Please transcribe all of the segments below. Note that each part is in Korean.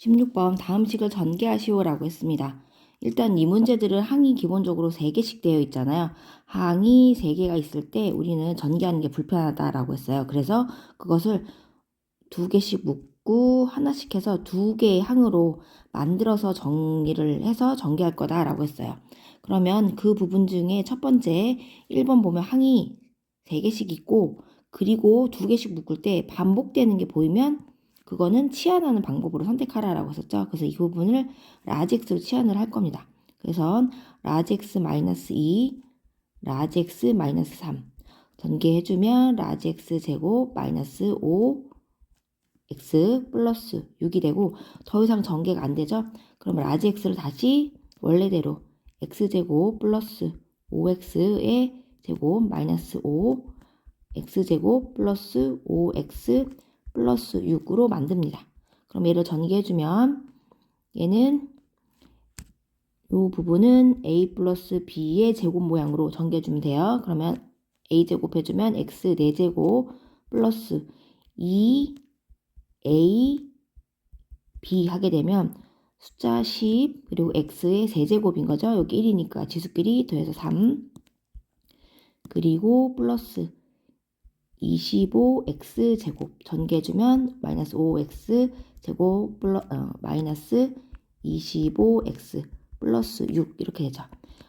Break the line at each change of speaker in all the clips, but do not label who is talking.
16번 다음 식을 전개하시오라고 했습니다. 일단 이 문제들은 항이 기본적으로 3개씩 되어 있잖아요. 항이 3개가 있을 때 우리는 전개하는 게 불편하다라고 했어요. 그래서 그것을 2개씩 묶고 하나씩 해서 2개의 항으로 만들어서 정리를 해서 전개할 거다라고 했어요. 그러면 그 부분 중에 첫 번째 1번 보면 항이 3개씩 있고 그리고 2개씩 묶을 때 반복되는 게 보이면 그거는 치환하는 방법으로 선택하라라고 했었죠. 그래서 이 부분을 라지X로 치환을 할 겁니다. 그래서 라지X-2, 라지X-3 전개해주면 라지X 제곱 마이너스 5 x 플러스 6이 되고 더 이상 전개가 안 되죠. 그럼 라지 x를 다시 원래대로 x제곱 플러스 5x의 제곱 마이너스 5 x제곱 플러스 5x 플러스 6으로 만듭니다. 그럼 얘를 전개해주면 얘는 이 부분은 a 플러스 b의 제곱 모양으로 전개해주면 돼요. 그러면 a제곱 해주면 x 4제곱 플러스 2 a, b 하게 되면 숫자 10 그리고 x의 세제곱인 거죠. 여기 1이니까 지수끼리 더해서 3 그리고 플러스 25x 제곱 전개해주면 마이너스 5x 제곱 마이너스 25x 플러스 6 이렇게 되죠.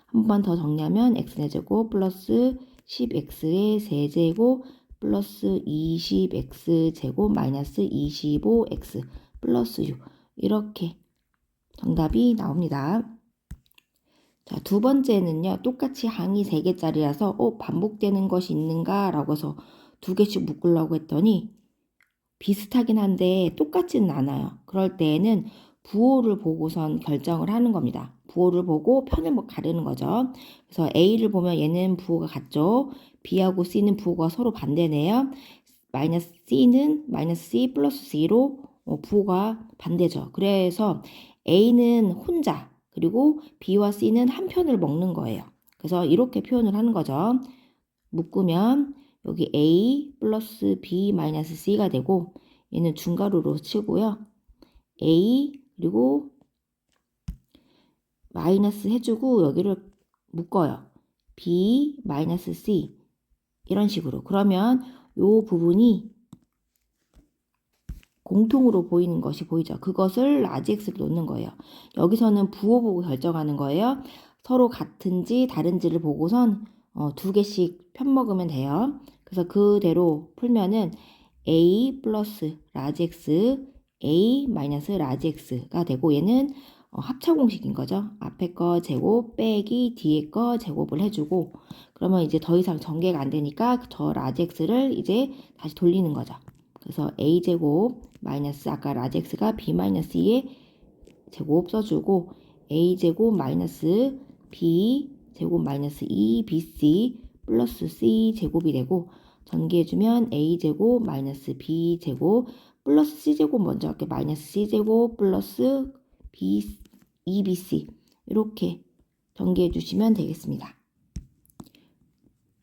한 번 더 정리하면 x제곱 플러스 10x의 세제곱 플러스 20x 제곱 마이너스 25x 플러스 6 이렇게 정답이 나옵니다. 자, 두 번째는요. 똑같이 항이 3개짜리라서 반복되는 것이 있는가? 라고 해서 2개씩 묶으려고 했더니 비슷하긴 한데 똑같지는 않아요. 그럴 때에는 부호를 보고선 결정을 하는 겁니다. 부호를 보고 편을 가르는 거죠. 그래서 A를 보면 얘는 부호가 같죠. B하고 C는 부호가 서로 반대네요. 마이너스 C는 마이너스 C 플러스 C로 부호가 반대죠. 그래서 A는 혼자 그리고 B와 C는 한 편을 먹는 거예요. 그래서 이렇게 표현을 하는 거죠. 묶으면 여기 A 플러스 B 마이너스 C가 되고 얘는 중괄호로 치고요. A 그리고 마이너스 해주고 여기를 묶어요. B 마이너스 C 이런 식으로. 그러면 요 부분이 공통으로 보이는 것이 보이죠. 그것을 라지 X로 놓는 거예요. 여기서는 부호 보고 결정하는 거예요. 서로 같은지 다른지를 보고선 2개씩 편먹으면 돼요. 그래서 그대로 풀면은 A 플러스 라지 X, A 마이너스 라지 X가 되고 얘는 합차 공식인 거죠. 앞에 거 제곱 빼기 뒤에 거 제곱을 해주고 그러면 이제 더 이상 전개가 안 되니까 저 라지 X를 이제 다시 돌리는 거죠. 그래서 a제곱 마이너스 아까 라지 x가 b 마이너스 2의 제곱 써주고 a제곱 마이너스 b 제곱 마이너스 2bc 플러스 c 제곱이 되고 전개해주면 a제곱 마이너스 b제곱 플러스 c제곱 먼저 할게 마이너스 c제곱 플러스 b 2bc 이렇게 전개해주시면 되겠습니다.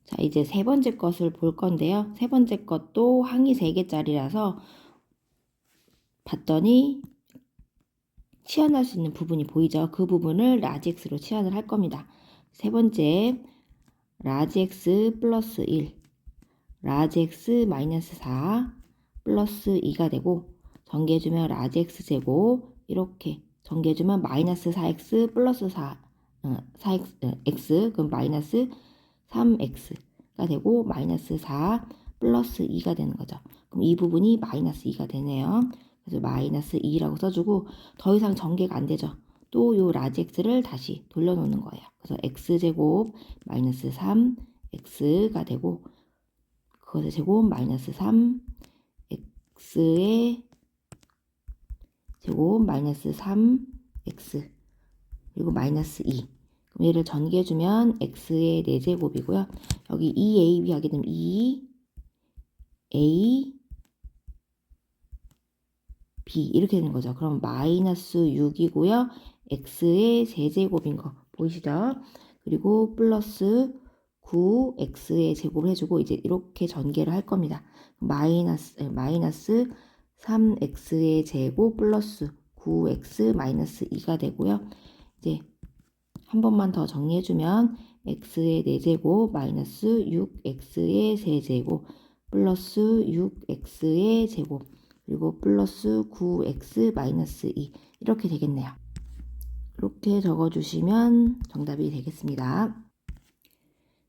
자, 이제 세 번째 것을 볼 건데요. 세 번째 것도 항이 3개짜리라서 봤더니 치환할 수 있는 부분이 보이죠. 그 부분을 라지 X로 치환을 할 겁니다. 세 번째, 라지 X 플러스 1, 라지 X 마이너스 4 플러스 2가 되고 전개해주면 라지 X 제곱 이렇게 전개해주면 마이너스 4X 플러스 4X 그럼 마이너스 3X가 되고 마이너스 4 플러스 2가 되는 거죠. 그럼 이 부분이 마이너스 2가 되네요. 그래서 마이너스 2라고 써주고 더 이상 전개가 안 되죠. 또 요 라지 X를 다시 돌려놓는 거예요. 그래서 X제곱 마이너스 3X가 되고 그것의 제곱 마이너스 3X의 제곱 마이너스 3X 그리고 마이너스 2 그럼 얘를 전개해주면 x의 4제곱이고요. 여기 2ab 하게 되면 2a b 이렇게 되는 거죠. 그럼 마이너스 6이고요. x의 세제곱인 거 보이시죠? 그리고 플러스 9x의 제곱을 해주고 이제 이렇게 전개를 할 겁니다. 마이너스 3x의 제곱 플러스 9x 마이너스 2가 되고요. 이제 한 번만 더 정리해주면 x의 4제곱 마이너스 6x의 세제곱 플러스 6x의 제곱 그리고 플러스 9x 마이너스 2 이렇게 되겠네요. 이렇게 적어주시면 정답이 되겠습니다.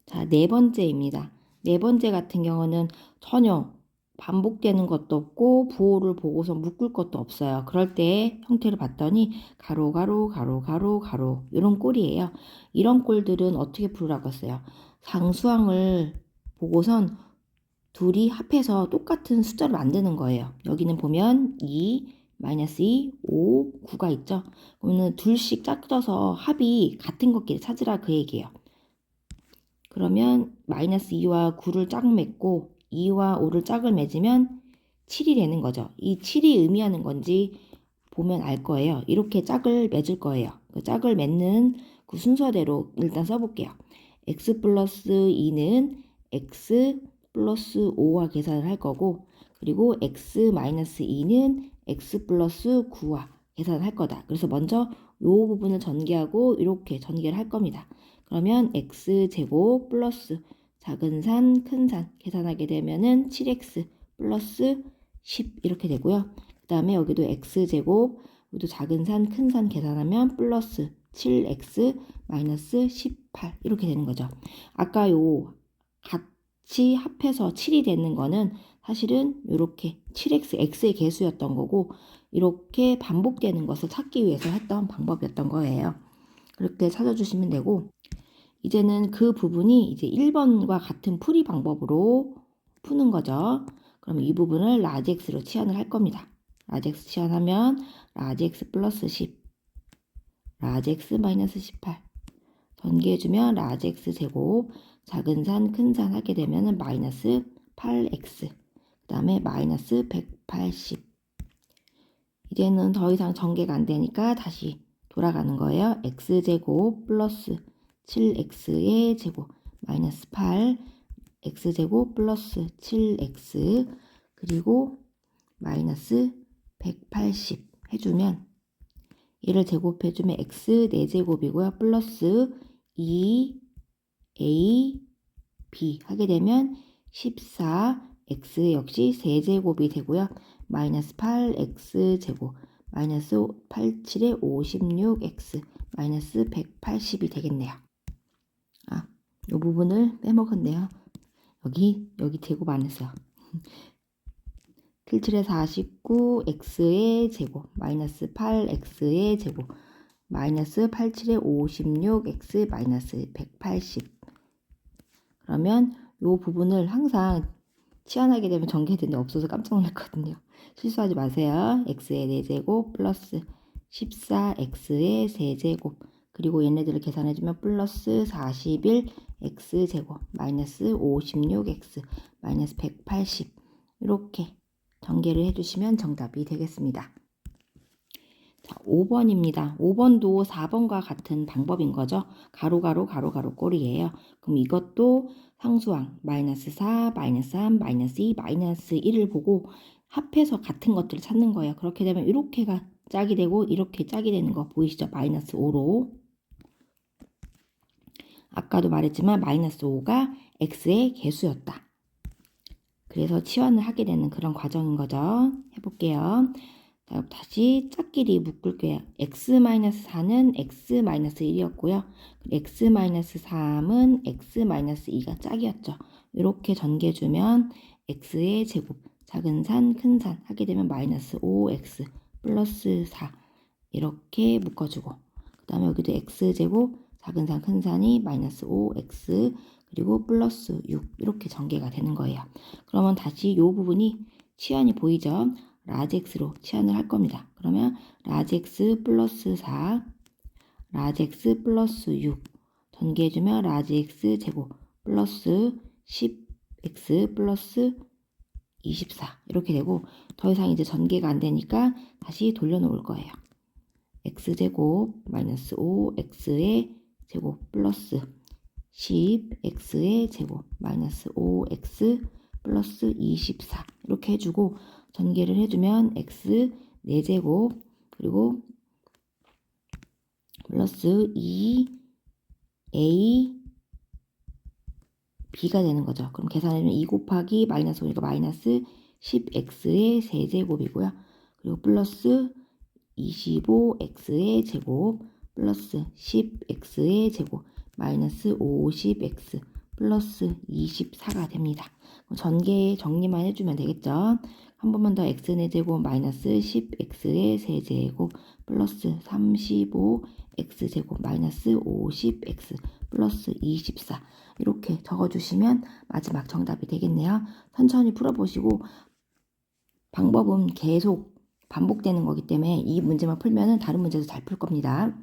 자, 네 번째입니다. 네 번째 같은 경우는 전혀 반복되는 것도 없고 부호를 보고서 묶을 것도 없어요. 그럴 때 형태를 봤더니 가로 가로 가로 가로 가로 이런 꼴이에요. 이런 꼴들은 어떻게 풀으라고 했어요? 상수항을 보고선 둘이 합해서 똑같은 숫자를 만드는 거예요. 여기는 보면 2, 마이너스 2, 5, 9가 있죠. 그러면 둘씩 짝져서 합이 같은 것끼리 찾으라 그 얘기예요. 그러면 마이너스 2와 9를 짝 맺고 2와 5를 짝을 맺으면 7이 되는 거죠. 이 7이 의미하는 건지 보면 알 거예요. 이렇게 짝을 맺을 거예요. 그 짝을 맺는 그 순서대로 일단 써볼게요. x 플러스 2는 x 플러스 5와 계산을 할 거고 그리고 x 마이너스 2는 x 플러스 9와 계산을 할 거다. 그래서 먼저 이 부분을 전개하고 이렇게 전개를 할 겁니다. 그러면 x제곱 플러스 작은 산, 큰 산 계산하게 되면은 7x 플러스 10 이렇게 되고요. 그 다음에 여기도 x제곱, 여기도 작은 산, 큰 산 계산하면 플러스 7x 마이너스 18 이렇게 되는 거죠. 아까 요 같이 합해서 7이 되는 거는 사실은 이렇게 7x, x의 개수였던 거고 이렇게 반복되는 것을 찾기 위해서 했던 방법이었던 거예요. 그렇게 찾아주시면 되고 이제는 그 부분이 이제 1번과 같은 풀이 방법으로 푸는 거죠. 그럼 이 부분을 라지 x로 치환을 할 겁니다. 라지 x 치환하면 라지 x 플러스 10, 라지 x 마이너스 18 전개해주면 라지 x 제곱 작은 산 큰 산 하게 되면 마이너스 8x 그 다음에 마이너스 180 이제는 더 이상 전개가 안 되니까 다시 돌아가는 거예요. x제곱 플러스 7x의 제곱 마이너스 8 x제곱 플러스 7x 그리고 마이너스 180 해주면 얘를 제곱해주면 x 4제곱이고요. 플러스 2a b 하게 되면 14 x 역시 세제곱이 되고요. 마이너스 8x 제곱 마이너스 87에 56x 마이너스 180이 되겠네요. 이 부분을 빼먹었네요. 여기 제곱 안 했어요. 77에 49 x의 제곱 마이너스 8x의 제곱 마이너스 87에 56 x 마이너스 180 그러면 이 부분을 항상 치환하게 되면 전개되는데 없어서 깜짝 놀랐거든요. 실수하지 마세요. x의 4제곱 플러스 14x의 세제곱 그리고 얘네들을 계산해주면 플러스 41 x제곱 마이너스 56x 마이너스 180 이렇게 전개를 해주시면 정답이 되겠습니다. 자, 5번입니다. 5번도 4번과 같은 방법인 거죠. 가로 가로 가로 가로 꼴이에요. 그럼 이것도 상수항 마이너스 4, 마이너스 3, 마이너스 2, 마이너스 1을 보고 합해서 같은 것들을 찾는 거예요. 그렇게 되면 이렇게가 짝이 되고 이렇게 짝이 되는 거 보이시죠? 마이너스 5로. 아까도 말했지만 마이너스 5가 x의 개수였다. 그래서 치환을 하게 되는 그런 과정인 거죠. 해볼게요. 자, 다시 짝끼리 묶을게요. x-4는 x-1이었고요. x-3은 x-2가 짝이었죠. 이렇게 전개해주면 x의 제곱, 작은 산, 큰 산 하게 되면 마이너스 5x 플러스 4 이렇게 묶어주고 그 다음에 여기도 x제곱, 작은 산, 큰 산이 마이너스 5x 그리고 플러스 6 이렇게 전개가 되는 거예요. 그러면 다시 이 부분이 치환이 보이죠? 라지 x로 치환을 할 겁니다. 그러면 라지 x 플러스 4, 라지 x 플러스 6 전개해주면 라지 x 제곱 플러스 10x 플러스 24 이렇게 되고 더 이상 이제 전개가 안 되니까 다시 돌려놓을 거예요. x제곱 마이너스 5x의 제곱 플러스 10x의 제곱 마이너스 5x 플러스 24 이렇게 해주고 전개를 해주면 x 4제곱 그리고 플러스 2a b가 되는 거죠. 그럼 계산하면 2 곱하기 마이너스 5니까 마이너스 10x의 세제곱이고요. 그리고 플러스 25x의 제곱 플러스 10x의 제곱 마이너스 50x 플러스 24가 됩니다. 전개 정리만 해주면 되겠죠. 한 번만 더 x의 제곱 마이너스 10x의 세제곱 플러스 35x 제곱 마이너스 50x 플러스 24 이렇게 적어주시면 마지막 정답이 되겠네요. 천천히 풀어보시고 방법은 계속 반복되는 거기 때문에 이 문제만 풀면은 다른 문제도 잘 풀 겁니다.